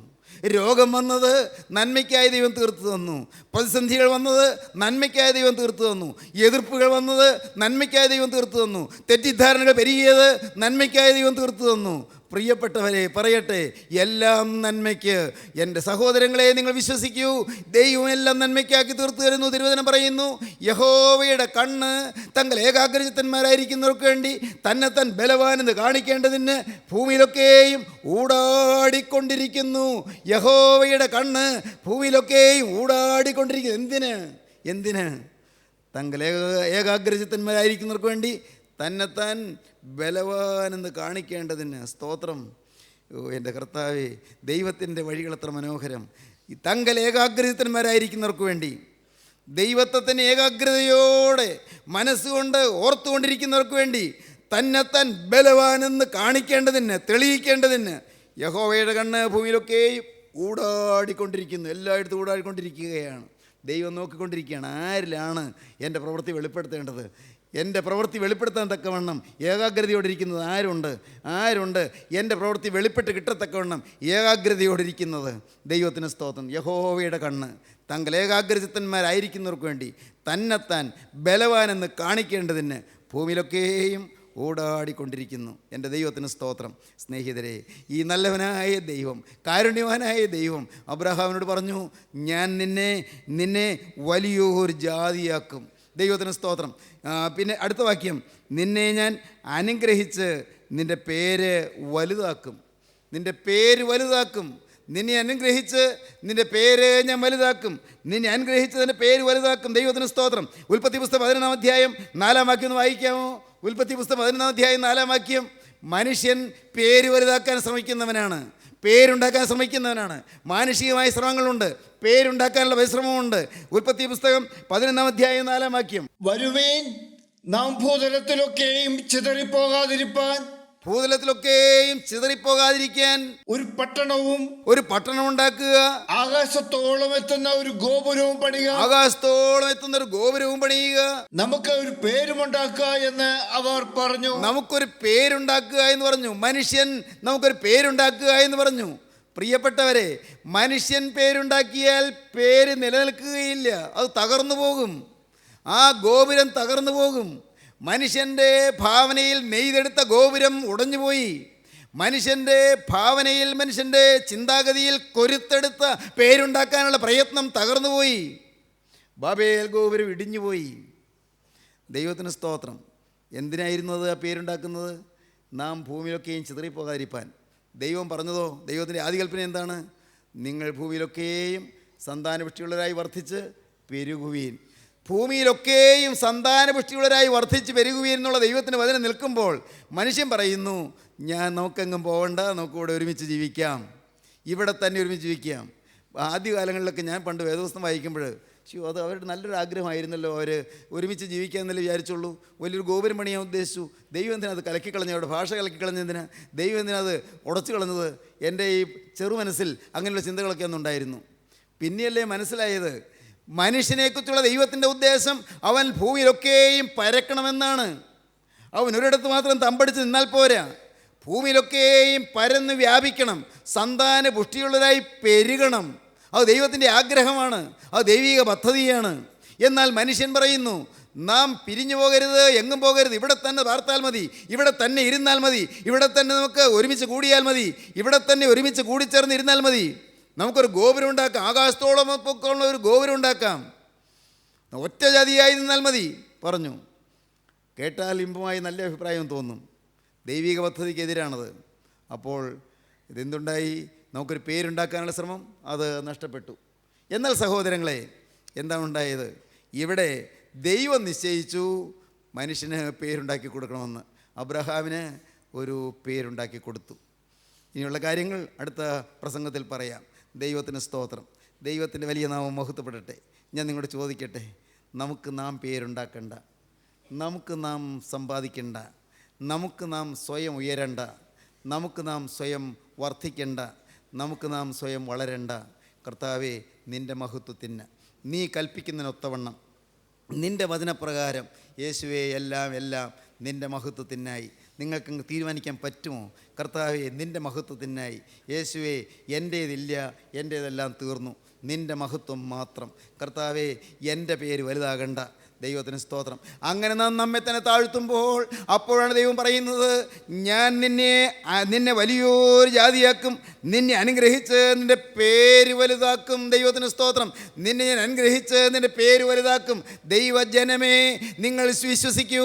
രോഗം വന്നത് നന്മയ്ക്കായി ദൈവം തീർത്തു തന്നു. പ്രതിസന്ധികൾ വന്നത് നന്മയ്ക്കായി ദൈവം തീർത്തു തന്നു. എതിർപ്പുകൾ വന്നത് നന്മയ്ക്കായി ദൈവം തീർത്തു തന്നു. തെറ്റിദ്ധാരണകൾ പെരുകിയത് നന്മയ്ക്കായി ദൈവം തീർത്തു തന്നു. പ്രിയപ്പെട്ടവരെ, പറയട്ടെ, എല്ലാം നന്മയ്ക്ക്. എൻ്റെ സഹോദരങ്ങളെ, നിങ്ങൾ വിശ്വസിക്കൂ, ദൈവം എല്ലാം നന്മയ്ക്കാക്കി തീർത്തു തരുന്നു. തിരുവചനം പറയുന്നു, യഹോവയുടെ കണ്ണ് തങ്ങൾ ഏകാഗ്രചിത്തന്മാരായിരിക്കുന്നവർക്ക് വേണ്ടി തന്നെത്താൻ ബലവാനെന്ന് കാണിക്കേണ്ടതിന് ഭൂമിയിലൊക്കെയും ഊടാടിക്കൊണ്ടിരിക്കുന്നു. യഹോവയുടെ കണ്ണ് ഭൂമിയിലൊക്കെയും ഊടാടിക്കൊണ്ടിരിക്കുന്നു. എന്തിന്? തങ്ങൾ ഏകാഗ്രചിത്തന്മാരായിരിക്കുന്നവർക്ക് വേണ്ടി തന്നെത്താൻ ബലവാനെന്ന് കാണിക്കേണ്ടതിന്. സ്തോത്രം. എൻ്റെ കർത്താവേ, ദൈവത്തിൻ്റെ വഴികൾ എത്ര മനോഹരം. ഈ തങ്കൽ ഏകാഗ്രതന്മാരായിരിക്കുന്നവർക്ക് വേണ്ടി, ദൈവത്വത്തിന് ഏകാഗ്രതയോടെ മനസ്സുകൊണ്ട് ഓർത്തുകൊണ്ടിരിക്കുന്നവർക്ക് വേണ്ടി തന്നെത്താൻ ബലവാനെന്ന് കാണിക്കേണ്ടതിന്, തെളിയിക്കേണ്ടതിന് യഹോവയുടെ കണ്ണ് ഭൂമിയിലൊക്കെയും ഊടാടിക്കൊണ്ടിരിക്കുന്നു. എല്ലായിടത്തും ഊടാടിക്കൊണ്ടിരിക്കുകയാണ്. ദൈവം നോക്കിക്കൊണ്ടിരിക്കുകയാണ്. ആരിലാണ് എൻ്റെ പ്രവൃത്തി വെളിപ്പെടുത്തേണ്ടത്? എൻ്റെ പ്രവൃത്തി വെളിപ്പെടുത്താൻ തക്കവണ്ണം ഏകാഗ്രതയോടിരിക്കുന്നത് ആരുണ്ട്? എൻ്റെ പ്രവൃത്തി വെളിപ്പെട്ട് കിട്ടത്തക്കവണ്ണം ഏകാഗ്രതയോടിരിക്കുന്നത്. ദൈവത്തിന് സ്തോത്രം. യഹോവയുടെ കണ്ണ് തങ്ങൾ ഏകാഗ്രചിത്തന്മാരായിരിക്കുന്നവർക്ക് വേണ്ടി തന്നെത്താൻ ബലവാനെന്ന് കാണിക്കേണ്ടതിന് ഭൂമിയിലൊക്കെയും ഓടാടിക്കൊണ്ടിരിക്കുന്നു. എൻ്റെ ദൈവത്തിന് സ്തോത്രം. സ്നേഹിതരെ, ഈ നല്ലവനായ ദൈവം, കാരുണ്യവാനായ ദൈവം അബ്രഹാമിനോട് പറഞ്ഞു, ഞാൻ നിന്നെ വലിയൊരു ജാതിയാക്കും. ദൈവത്തിന് സ്തോത്രം. പിന്നെ അടുത്ത വാക്യം, നിന്നെ ഞാൻ അനുഗ്രഹിച്ച് നിൻ്റെ പേര് വലുതാക്കും. നിൻ്റെ പേര് വലുതാക്കും. നിന്നെ അനുഗ്രഹിച്ച് നിൻ്റെ പേര് ഞാൻ വലുതാക്കും. നിന്നെ അനുഗ്രഹിച്ച് നിൻ്റെ പേര് വലുതാക്കും. ദൈവത്തിന് സ്തോത്രം. ഉൽപ്പത്തി പുസ്തകം 11-ാം അധ്യായം 4-ാം വാക്യം ഒന്ന് വായിക്കാമോ? ഉൽപ്പത്തി പുസ്തകം 11-ാം അധ്യായം 4-ാം വാക്യം. മനുഷ്യൻ പേര് വലുതാക്കാൻ ശ്രമിക്കുന്നവനാണ്, പേരുണ്ടാക്കാൻ ശ്രമിക്കുന്നവനാണ്. മാനുഷികമായ ശ്രമങ്ങളുണ്ട്, പേരുണ്ടാക്കാനുള്ള പരിശ്രമമുണ്ട്. ഉൽപ്പത്തി പുസ്തകം 11-ാം അധ്യായം 4-ാം വാക്യം. വരുവേൻ, നാം ഭൂതലത്തിലൊക്കെയും ചിതറിപ്പോകാതിരിപ്പാൻ ഒരു പട്ടണം ഉണ്ടാക്കുക. ആകാശത്തോളം എത്തുന്ന ഒരു ഗോപുരവും പണിയുക. നമുക്ക് ഒരു പേരുമുണ്ടാക്കുക എന്ന് അവർ പറഞ്ഞു. നമുക്കൊരു പേരുണ്ടാക്കുക എന്ന് പറഞ്ഞു. മനുഷ്യൻ നമുക്കൊരു പേരുണ്ടാക്കുക എന്ന് പറഞ്ഞു. പ്രിയപ്പെട്ടവരെ, മനുഷ്യൻ പേരുണ്ടാക്കിയാൽ പേര് നിലനിൽക്കുകയില്ല, അത് തകർന്നു പോകും. ആ ഗോപുരം തകർന്നു പോകും. മനുഷ്യൻ്റെ ഭാവനയിൽ നെയ്തെടുത്ത ഗോപുരം ഉടഞ്ഞുപോയി. മനുഷ്യൻ്റെ ഭാവനയിൽ, മനുഷ്യൻ്റെ ചിന്താഗതിയിൽ കൊരുത്തെടുത്ത പേരുണ്ടാക്കാനുള്ള പ്രയത്നം തകർന്നുപോയി. ബാബേൽ ഗോപുരം ഇടിഞ്ഞുപോയി. ദൈവത്തിന് സ്തോത്രം. എന്തിനായിരുന്നു അത് ആ പേരുണ്ടാക്കുന്നത്? നാം ഭൂമിയിലൊക്കെയും ചിതറിപ്പോകാതിരിപ്പാൻ. ദൈവം പറഞ്ഞതോ? ദൈവത്തിൻ്റെ ആദികൽപ്പന എന്താണ്? നിങ്ങൾ ഭൂമിയിലൊക്കെയും സന്താനപുഷ്ടിയുള്ളവരായി വർദ്ധിച്ച് പെരുകുവീൻ. ഭൂമിയിലൊക്കെയും സന്താനപുഷ്ടിയുള്ളവരായി വർദ്ധിച്ച് പെരുകുവീൻ എന്നുള്ള ദൈവത്തിൻ്റെ വചനം നിൽക്കുമ്പോൾ മനുഷ്യൻ പറയുന്നു, നമുക്കെങ്ങും പോകണ്ട, നമുക്കിവിടെ ഒരുമിച്ച് ജീവിക്കാം, ഇവിടെ തന്നെ ഒരുമിച്ച് ജീവിക്കാം. ആദ്യകാലങ്ങളിലൊക്കെ ഞാൻ പണ്ട് വേദപുസ്തകം വായിക്കുമ്പോൾ അത് അവരുടെ നല്ലൊരു ആഗ്രഹമായിരുന്നല്ലോ, അവർ ഒരുമിച്ച് ജീവിക്കാമെന്നല്ലേ വിചാരിച്ചുള്ളൂ. വലിയൊരു ഗോപുരം പണിയാൻ ഉദ്ദേശിച്ചു. ദൈവം എന്തിനാ അത് കലക്കിക്കളഞ്ഞ, അവിടെ ഭാഷ കലക്കിക്കളഞ്ഞതിന് ദൈവം എന്തിനാ അത് ഉടച്ചു കളഞ്ഞത്? എൻ്റെ ഈ ചെറുമനസ്സിൽ അങ്ങനെയുള്ള ചിന്തകളൊക്കെ ഒന്നുണ്ടായിരുന്നു. പിന്നെയല്ലേ മനസ്സിലായത് മനുഷ്യനെക്കുറിച്ചുള്ള ദൈവത്തിൻ്റെ ഉദ്ദേശം അവൻ ഭൂമിയിലൊക്കെയും പരക്കണമെന്നാണ്. അവൻ ഒരിടത്ത് മാത്രം തമ്പടിച്ച് നിന്നാൽ പോരാ, ഭൂമിയിലൊക്കെയും പരന്ന് വ്യാപിക്കണം, സന്താന പുഷ്ടിയുള്ളവരായി പെരുകണം. അത് ദൈവത്തിൻ്റെ ആഗ്രഹമാണ്, അത് ദൈവിക പദ്ധതിയാണ്. എന്നാൽ മനുഷ്യൻ പറയുന്നു, നാം പിരിഞ്ഞു പോകരുത്, എങ്ങും പോകരുത്, ഇവിടെ തന്നെ പാർത്താൽ മതി, ഇവിടെ തന്നെ ഇരുന്നാൽ മതി, ഇവിടെ തന്നെ നമുക്ക് ഒരുമിച്ച് കൂടിയാൽ മതി, ഇവിടെ തന്നെ ഒരുമിച്ച് കൂടിച്ചേർന്ന് ഇരുന്നാൽ മതി, നമുക്കൊരു ഗോപുരം ഉണ്ടാക്കാം, ആകാശത്തോളം പൊക്കമുള്ള ഒരു ഗോപുരം ഉണ്ടാക്കാം, ഒറ്റ ജാതിയായി നിന്നാൽ മതി പറഞ്ഞു. കേട്ടാൽ ഇമ്പമായി നല്ല അഭിപ്രായം തോന്നും. ദൈവിക പദ്ധതിക്കെതിരാണത്. അപ്പോൾ ഇതെന്തുണ്ടായി? നമുക്കൊരു പേരുണ്ടാക്കാനുള്ള ശ്രമം അത് നഷ്ടപ്പെട്ടു. എന്നാൽ സഹോദരങ്ങളെ, എന്താണ് ഉണ്ടായത്? ഇവിടെ ദൈവം നിശ്ചയിച്ചു മനുഷ്യന് പേരുണ്ടാക്കി കൊടുക്കണമെന്ന്. അബ്രഹാമിന് ഒരു പേരുണ്ടാക്കി കൊടുത്തു. ഇനിയുള്ള കാര്യങ്ങൾ അടുത്ത പ്രസംഗത്തിൽ പറയാം. ദൈവത്തിന് സ്തോത്രം, ദൈവത്തിൻ്റെ വലിയ നാമം മഹത്വപ്പെടട്ടെ. ഞാൻ നിങ്ങളോട് ചോദിക്കട്ടെ, നമുക്ക് നാം പേരുണ്ടാക്കണ്ട, നമുക്ക് നാം സമ്പാദിക്കണ്ട, നമുക്ക് നാം സ്വയം ഉയരണ്ട, നമുക്ക് നാം സ്വയം വർദ്ധിക്കണ്ട, നമുക്ക് നാം സ്വയം വളരണ്ട. കർത്താവേ, നിൻ്റെ മഹത്വത്തിന്, നീ കൽപ്പിക്കുന്നതിനൊത്തവണ്ണം, നിൻ്റെ വചനപ്രകാരം യേശുവേ എല്ലാം നിൻ്റെ മഹത്വത്തിനായി. നിങ്ങൾക്ക് തീരുമാനിക്കാൻ പറ്റുമോ? കർത്താവേ, നിൻ്റെ മഹത്വത്തിനായി. യേശുവേ, എൻ്റേതില്ല, എൻ്റേതെല്ലാം തീർന്നു, നിൻ്റെ മഹത്വം മാത്രം. കർത്താവേ, എൻ്റെ പേര് വലുതാകണ്ട. ദൈവത്തിന് സ്തോത്രം. അങ്ങനെ നാം നമ്മെ തന്നെ താഴ്ത്തുമ്പോൾ അപ്പോഴാണ് ദൈവം പറയുന്നത്, ഞാൻ നിന്നെ വലിയൊരു ജാതിയാക്കും, നിന്നെ അനുഗ്രഹിച്ച് നിൻ്റെ പേര് വലുതാക്കും. ദൈവത്തിന് സ്തോത്രം. നിന്നെ ഞാൻ അനുഗ്രഹിച്ച് നിൻ്റെ പേര് വലുതാക്കും. ദൈവജനമേ, നിങ്ങൾ വിശ്വസിക്കൂ.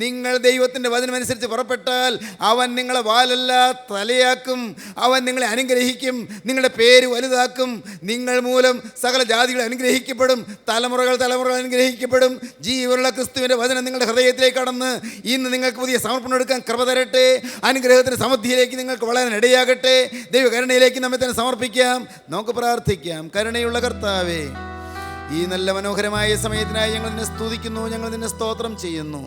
നിങ്ങൾ ദൈവത്തിൻ്റെ വചനമനുസരിച്ച് പുറപ്പെട്ടാൽ അവൻ നിങ്ങളെ വാലല്ല തലയാക്കും. അവൻ നിങ്ങളെ അനുഗ്രഹിക്കും, നിങ്ങളുടെ പേര് വലുതാക്കും. നിങ്ങൾ മൂലം സകല ജാതികൾ അനുഗ്രഹിക്കപ്പെടും, തലമുറകൾ അനുഗ്രഹിക്കപ്പെടും. ജീവനുള്ള ക്രിസ്തുവിൻ്റെ വചനം നിങ്ങളുടെ ഹൃദയത്തിലേക്ക് കടന്ന് ഇന്ന് നിങ്ങൾക്ക് പുതിയ സമർപ്പണം എടുക്കാൻ കൃപ തരട്ടെ. അനുഗ്രഹത്തിൻ്റെ സമൃദ്ധിയിലേക്ക് നിങ്ങൾക്ക് വളരാൻ ഇടയാകട്ടെ. ദൈവകരുണയിലേക്ക് നമ്മെ തന്നെ സമർപ്പിക്കാം. നമുക്ക് പ്രാർത്ഥിക്കാം. കരുണയുള്ള കർത്താവേ, ഈ നല്ല മനോഹരമായ സമയത്തിനായി ഞങ്ങൾ നിന്നെ സ്തുതിക്കുന്നു, ഞങ്ങൾ നിന്നെ സ്തോത്രം ചെയ്യുന്നു.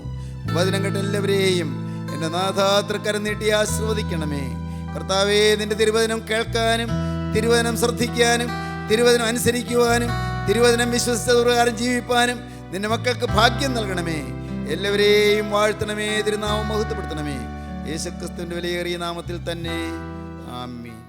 വചനം കേട്ട എല്ലാവരെയും എൻ്റെ നാഥാതൃക്കരം നീട്ടി ആശീർവദിക്കണമേ. കർത്താവേ, നിൻ്റെ തിരുവചനം കേൾക്കാനും തിരുവചനം ശ്രദ്ധിക്കാനും തിരുവചനം അനുസരിക്കുവാനും തിരുവചനം വിശ്വസിച്ച പ്രകാരം ജീവിപ്പാനും നിന്റെ മക്കൾക്ക് ഭാഗ്യം നൽകണമേ. എല്ലാവരെയും വാഴ്ത്തണമേ, തിരുനാമം മഹത്വപ്പെടുത്തണമേ. യേശുക്രിസ്തുവിൻ്റെ വിലയേറിയ നാമത്തിൽ തന്നെ. ആമീൻ.